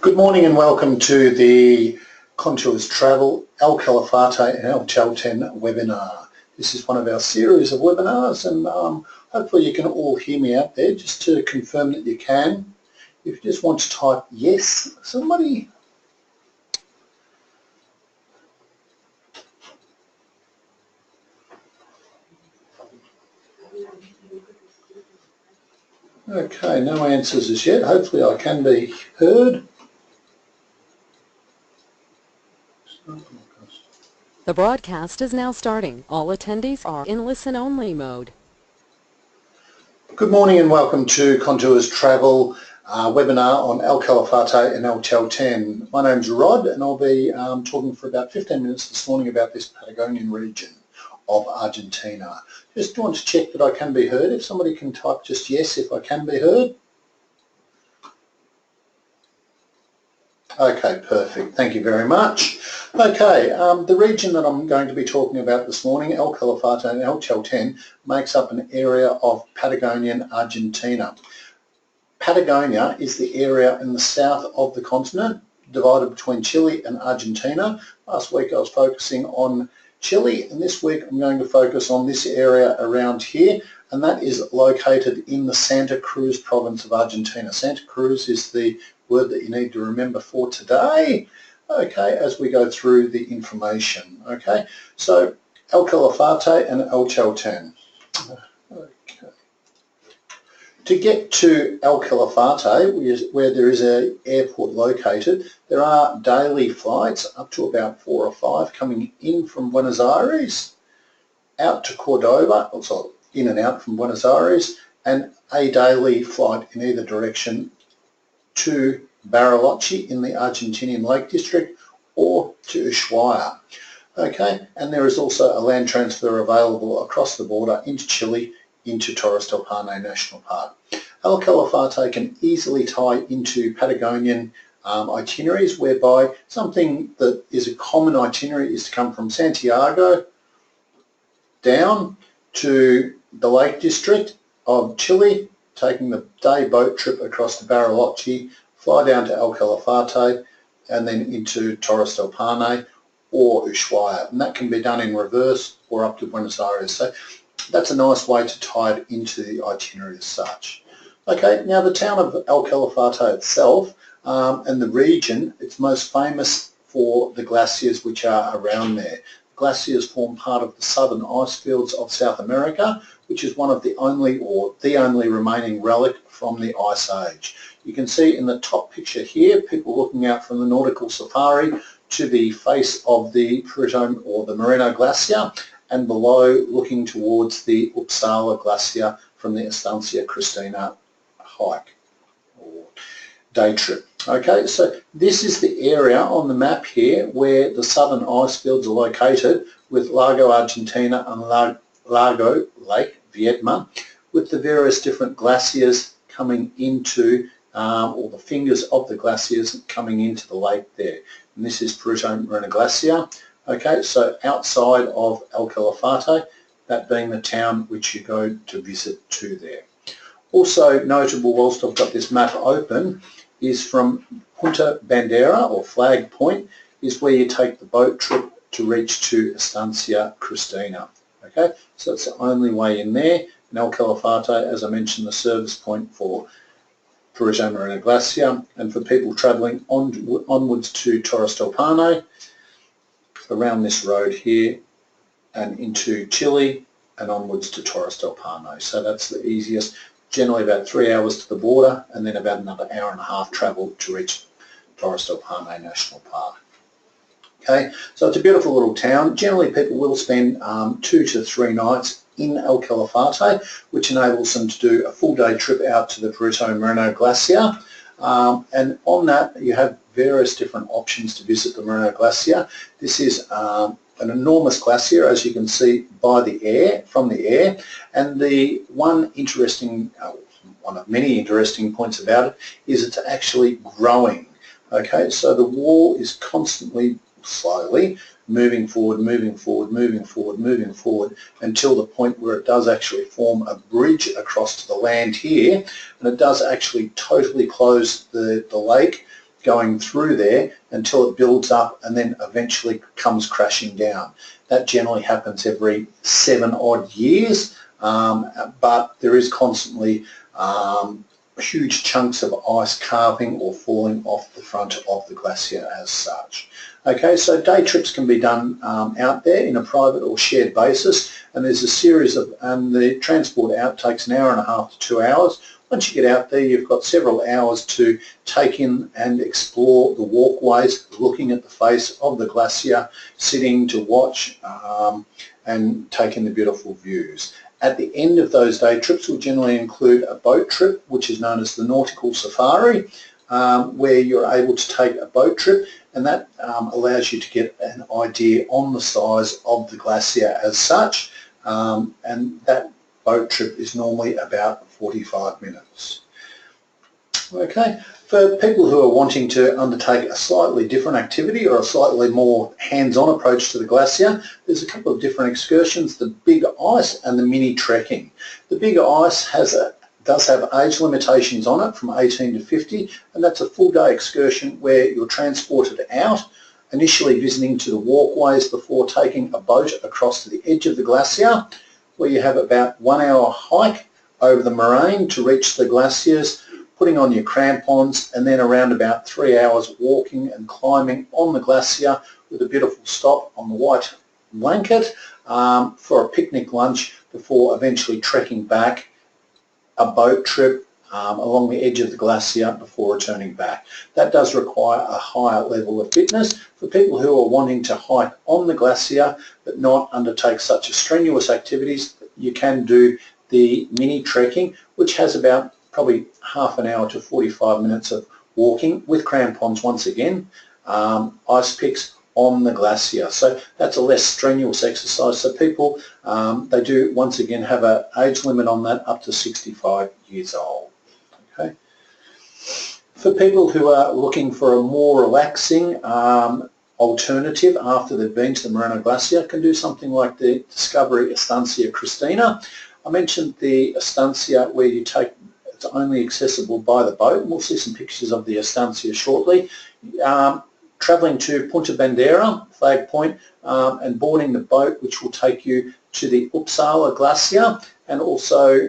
Good morning and welcome to the Contours Travel El Calafate El Chalten webinar. This is one of our series of webinars, and hopefully you can all hear me out there. Just to confirm that you can, if you just want to type yes, somebody. Okay, no answers as yet. Hopefully I can be heard. The broadcast is now starting. All attendees are in listen-only mode. Good morning and welcome to Contours Travel webinar on El Calafate and El Chalten. My name's Rod, and I'll be talking for about 15 minutes this morning about this Patagonian region of Argentina. Just want to check that I can be heard. If somebody can type just yes if I can be heard. Okay, perfect. Thank you very much. Okay, the region that I'm going to be talking about this morning, El Calafate and El Chalten, makes up an area of Patagonian Argentina. Patagonia is the area in the south of the continent, divided between Chile and Argentina. Last week I was focusing on Chile, and this week I'm going to focus on this area around here, and that is located in the Santa Cruz province of Argentina. Santa Cruz is the word that you need to remember for today, okay, as we go through the information. Okay, so El Calafate and El Chalten. Okay. To get to El Calafate, where there is an airport located, there are daily flights, up to about 4 or 5, coming in from Buenos Aires, out to Cordoba, also in and out from Buenos Aires, and a daily flight in either direction to Bariloche in the Argentinian Lake District or to Ushuaia. Okay, and there is also a land transfer available across the border into Chile, into Torres del Paine National Park. El Calafate can easily tie into Patagonian itineraries, whereby something that is a common itinerary is to come from Santiago down to the Lake District of Chile, taking the day boat trip across to Bariloche, fly down to El Calafate, and then into Torres del Paine or Ushuaia. And that can be done in reverse or up to Buenos Aires. So that's a nice way to tie it into the itinerary as such. Okay, now the town of El Calafate itself and the region, it's most famous for the glaciers which are around there. Glaciers form part of the southern ice fields of South America, which is one of the only, or the only remaining relic from the Ice Age. You can see in the top picture here, people looking out from the Nautical Safari to the face of the Puerto or the Moreno Glacier, and below looking towards the Uppsala Glacier from the Estancia Cristina hike or day trip. Okay, so this is the area on the map here where the southern ice fields are located, with Lago Argentina and Lago Lake Viedma, with the various different glaciers coming into, or the fingers of the glaciers coming into the lake there. And this is Puerto Moreno Glacier. Okay, so outside of El Calafate, that being the town which you go to visit to there. Also notable, whilst I've got this map open, is from Punta Bandera, or Flag Point, is where you take the boat trip to reach to Estancia Cristina. Okay, so it's the only way in there. And El Calafate, as I mentioned, the service point for Puerto Moreno Glacier, and for people travelling onwards to Torres del Paine, around this road here and into Chile and onwards to Torres del Paine. So that's the easiest, generally about 3 hours to the border, and then about another hour and a half travel to reach Torres del Paine National Park. Okay, so it's a beautiful little town. Generally people will spend 2 to 3 nights in El Calafate, which enables them to do a full day trip out to the Puerto Moreno Glacier. And on that you have various different options to visit the Moreno Glacier. This is an enormous glacier, as you can see by the air, from the air, and the one of many interesting points about it is it's actually growing. Okay, so the wall is constantly, slowly moving forward, moving forward, moving forward, moving forward, until the point where it does actually form a bridge across to the land here, and it does actually totally close the lake going through there until it builds up and then eventually comes crashing down. That generally happens every 7 odd years, but there is constantly huge chunks of ice calving or falling off the front of the glacier as such. Okay, so day trips can be done out there in a private or shared basis, and there's a series of, the transport out takes an hour and a half to 2 hours. Once you get out there, you've got several hours to take in and explore the walkways, looking at the face of the glacier, sitting to watch and taking the beautiful views. At the end of those day trips will generally include a boat trip, which is known as the nautical safari, where you're able to take a boat trip, and that allows you to get an idea on the size of the glacier as such, and that boat trip is normally about 45 minutes. Okay, for people who are wanting to undertake a slightly different activity or a slightly more hands-on approach to the glacier, there's a couple of different excursions, the big ice and the mini trekking. The big ice does have age limitations on it from 18 to 50, and that's a full day excursion where you're transported out, initially visiting to the walkways before taking a boat across to the edge of the glacier, where you have about 1 hour hike over the moraine to reach the glaciers, putting on your crampons, and then around about 3 hours walking and climbing on the glacier with a beautiful stop on the white blanket for a picnic lunch before eventually trekking back, a boat trip along the edge of the glacier before returning back. That does require a higher level of fitness. For people who are wanting to hike on the glacier but not undertake such strenuous activities, you can do the mini trekking, which has about probably half an hour to 45 minutes of walking with crampons once again, ice picks on the glacier. So that's a less strenuous exercise. So people, they do once again have an age limit on that up to 65 years old. Okay. For people who are looking for a more relaxing alternative after they've been to the Moreno Glacier, can do something like the Discovery Estancia Cristina. I mentioned the Estancia where you take, it's only accessible by the boat, and we'll see some pictures of the Estancia shortly. Travelling to Punta Bandera, Flag Point, and boarding the boat, which will take you to the Uppsala Glacier, and also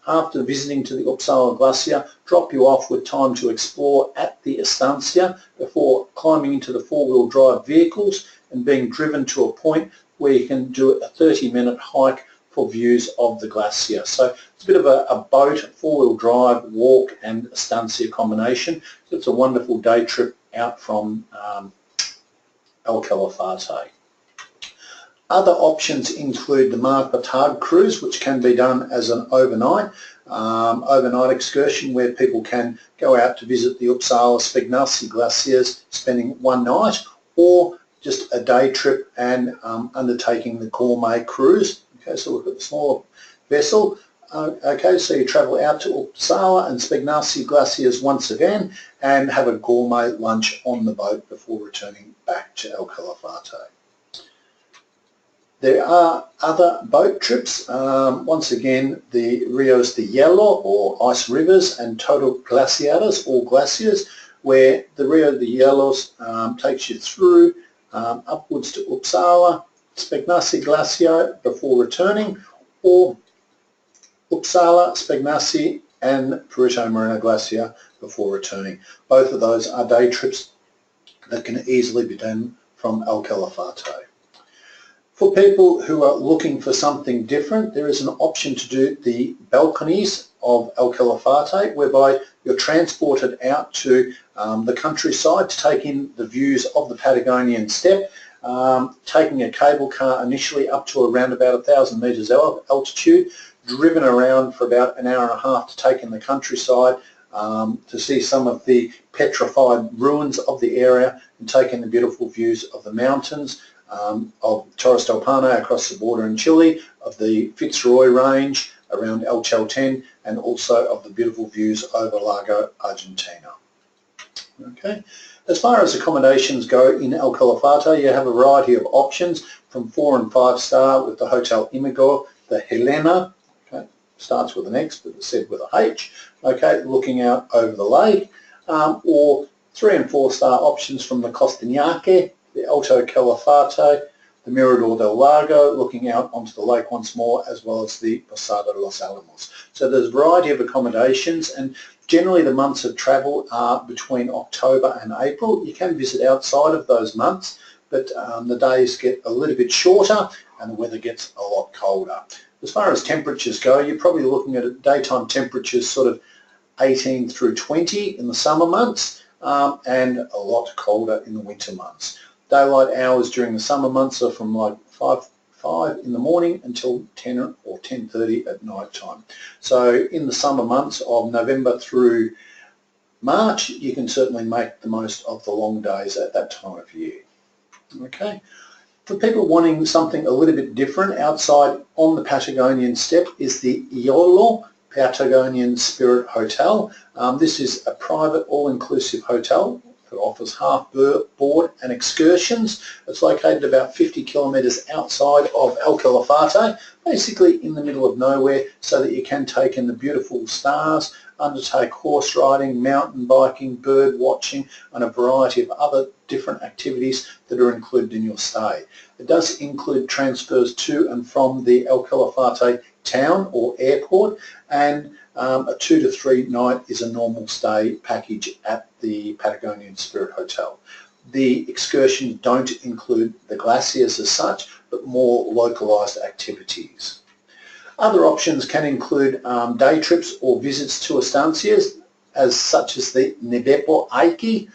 after visiting to the Uppsala Glacier, drop you off with time to explore at the Estancia before climbing into the four-wheel drive vehicles and being driven to a point where you can do a 30-minute hike for views of the glacier. So it's a bit of a boat, four-wheel drive, walk and Estancia combination. So it's a wonderful day trip out from El Calafate. Other options include the Mar Batag cruise, which can be done as an overnight excursion where people can go out to visit the Uppsala Spegnassi glaciers, spending one night, or just a day trip and undertaking the gourmet cruise. Okay, so look at the smaller vessel. Okay, so you travel out to Uppsala and Spegnassi glaciers once again and have a gourmet lunch on the boat before returning back to El Calafate. There are other boat trips, once again the Rios de Hielo or ice rivers and Total Glaciares or glaciers, where the Rio de Hielos takes you through upwards to Uppsala, Spegnassi Glacier before returning, or Uppsala, Spegnassi and Perito Moreno Glacier before returning. Both of those are day trips that can easily be done from El Calafate. For people who are looking for something different, there is an option to do the balconies of El Calafate, whereby you're transported out to the countryside to take in the views of the Patagonian steppe, taking a cable car initially up to around about 1,000 metres altitude, driven around for about an hour and a half to take in the countryside, to see some of the petrified ruins of the area and take in the beautiful views of the mountains, of Torres del Paine across the border in Chile, of the Fitzroy Range around El Chalten, and also of the beautiful views over Lago Argentina. Okay. As far as accommodations go in El Calafate, you have a variety of options from 4 and 5 star with the Hotel Imigor, the Helena, okay, starts with an X but it's said with a H, okay, looking out over the lake, or 3 and 4 star options from the Costagnate, the Alto Calafate, the Mirador del Lago, looking out onto the lake once more, as well as the Posada de los Alamos. So there's a variety of accommodations, and generally the months of travel are between October and April. You can visit outside of those months, but the days get a little bit shorter and the weather gets a lot colder. As far as temperatures go, you're probably looking at daytime temperatures sort of 18 through 20 in the summer months, and a lot colder in the winter months. Daylight hours during the summer months are from like 5 in the morning until 10 or 10:30 at night time. So in the summer months of November through March, you can certainly make the most of the long days at that time of year. Okay. For people wanting something a little bit different outside on the Patagonian steppe is the Iolo Patagonian Spirit Hotel. This is a private all-inclusive hotel that offers half board and excursions. It's located about 50 kilometres outside of El Calafate, basically in the middle of nowhere, so that you can take in the beautiful stars, undertake horse riding, mountain biking, bird watching, and a variety of other different activities that are included in your stay. It does include transfers to and from the El Calafate town or airport, and a 2 to 3 night is a normal stay package at the Patagonian Spirit Hotel. The excursions don't include the glaciers as such, but more localised activities. Other options can include day trips or visits to estancias, such as the Nevepo Aiki,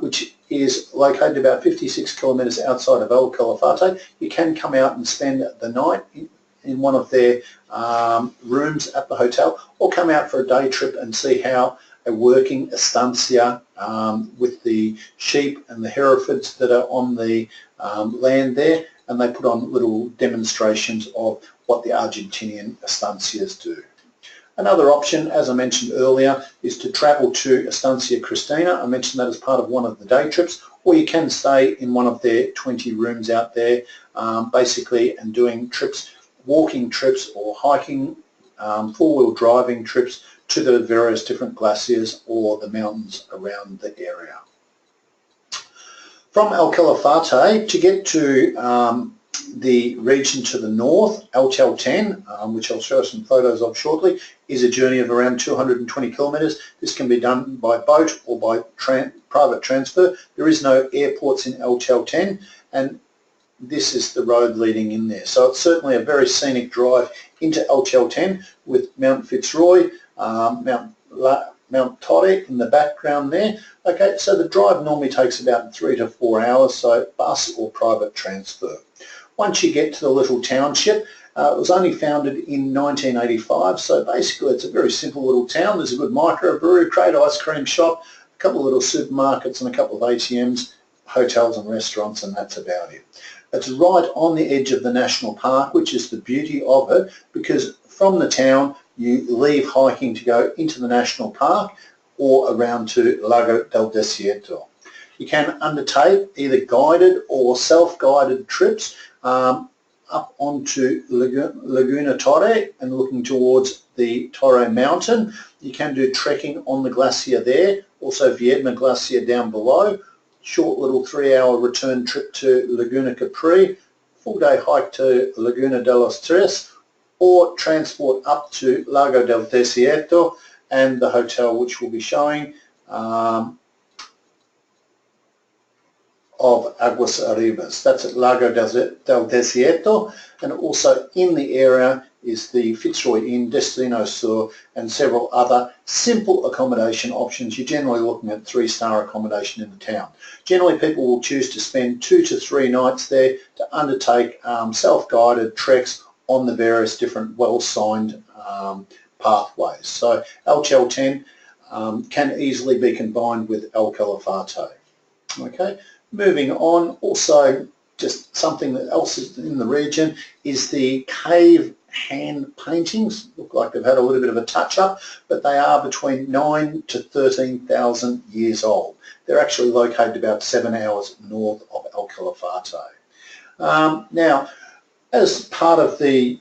which is located about 56 kilometres outside of El Calafate. You can come out and spend the night in one of their rooms at the hotel, or come out for a day trip and see how a working estancia with the sheep and the Herefords that are on the land there, and they put on little demonstrations of what the Argentinian estancias do. Another option, as I mentioned earlier, is to travel to Estancia Cristina. I mentioned that as part of one of the day trips, or you can stay in one of their 20 rooms out there, basically, and doing trips, walking trips or hiking, four-wheel driving trips to the various different glaciers or the mountains around the area. From El Calafate, to get to the region to the north, El Chalten, which I'll show some photos of shortly, is a journey of around 220 kilometres. This can be done by boat or by private transfer. There is no airports in El Chalten, and this is the road leading in there. So it's certainly a very scenic drive into El Chalten with Mount Fitzroy, Mount Torre in the background there. Okay, so the drive normally takes about 3 to 4 hours, so bus or private transfer. Once you get to the little township, it was only founded in 1985, so basically it's a very simple little town. There's a good microbrewery, great ice cream shop, a couple of little supermarkets and a couple of ATMs, hotels and restaurants, and that's about it. It's right on the edge of the national park, which is the beauty of it, because from the town you leave hiking to go into the national park or around to Lago del Desierto. You can undertake either guided or self-guided trips up onto Laguna Torre and looking towards the Torre mountain. You can do trekking on the glacier there, also Viedma Glacier down below, short little 3-hour return trip to Laguna Capri, full day hike to Laguna de los Tres, or transport up to Lago del Desierto and the hotel which we'll be showing of Aguas Arribas. That's at Lago del Desierto, and also in the area is the Fitzroy Inn, Destino Sur, and several other simple accommodation options. You're generally looking at 3-star accommodation in the town. Generally people will choose to spend 2 to 3 nights there to undertake self-guided treks on the various different well-signed pathways. So El Chalten can easily be combined with El Calafate. Okay. Moving on, also just something that else is in the region is the cave hand paintings. Look like they've had a little bit of a touch-up, but they are between 9 to 13,000 years old. They're actually located about 7 hours north of El Calafate. Now, as part of the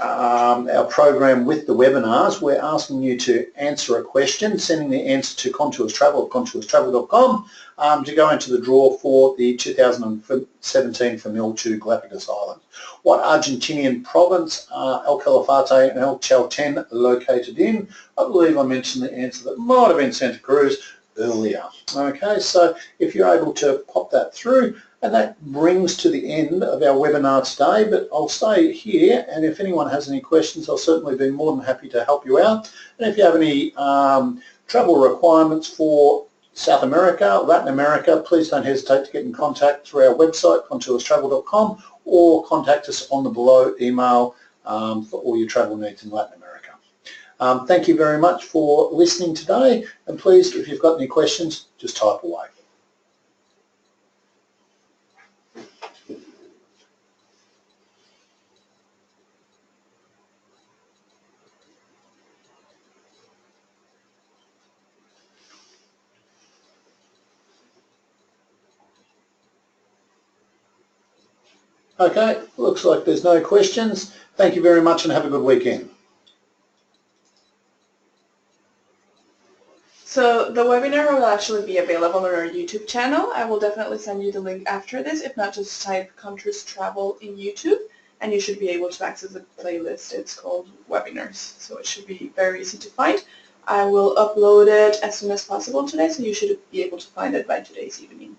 our program with the webinars, we're asking you to answer a question, sending the answer to contourstravel at contourstravel.com to go into the draw for the 2017 Famil to Galapagos Island. What Argentinian province are El Calafate and El Chalten located in? I believe I mentioned the answer that might have been Santa Cruz earlier. Okay, so if you're able to pop that through, and that brings to the end of our webinar today, but I'll stay here, and if anyone has any questions, I'll certainly be more than happy to help you out. And if you have any travel requirements for South America, Latin America, please don't hesitate to get in contact through our website, contourstravel.com, or contact us on the below email for all your travel needs in Latin America. Thank you very much for listening today, and please, if you've got any questions, just type away. Okay, looks like there's no questions. Thank you very much and have a good weekend. So the webinar will actually be available on our YouTube channel. I will definitely send you the link after this. If not, just type Countries Travel in YouTube and you should be able to access the playlist. It's called Webinars, so it should be very easy to find. I will upload it as soon as possible today, so you should be able to find it by today's evening.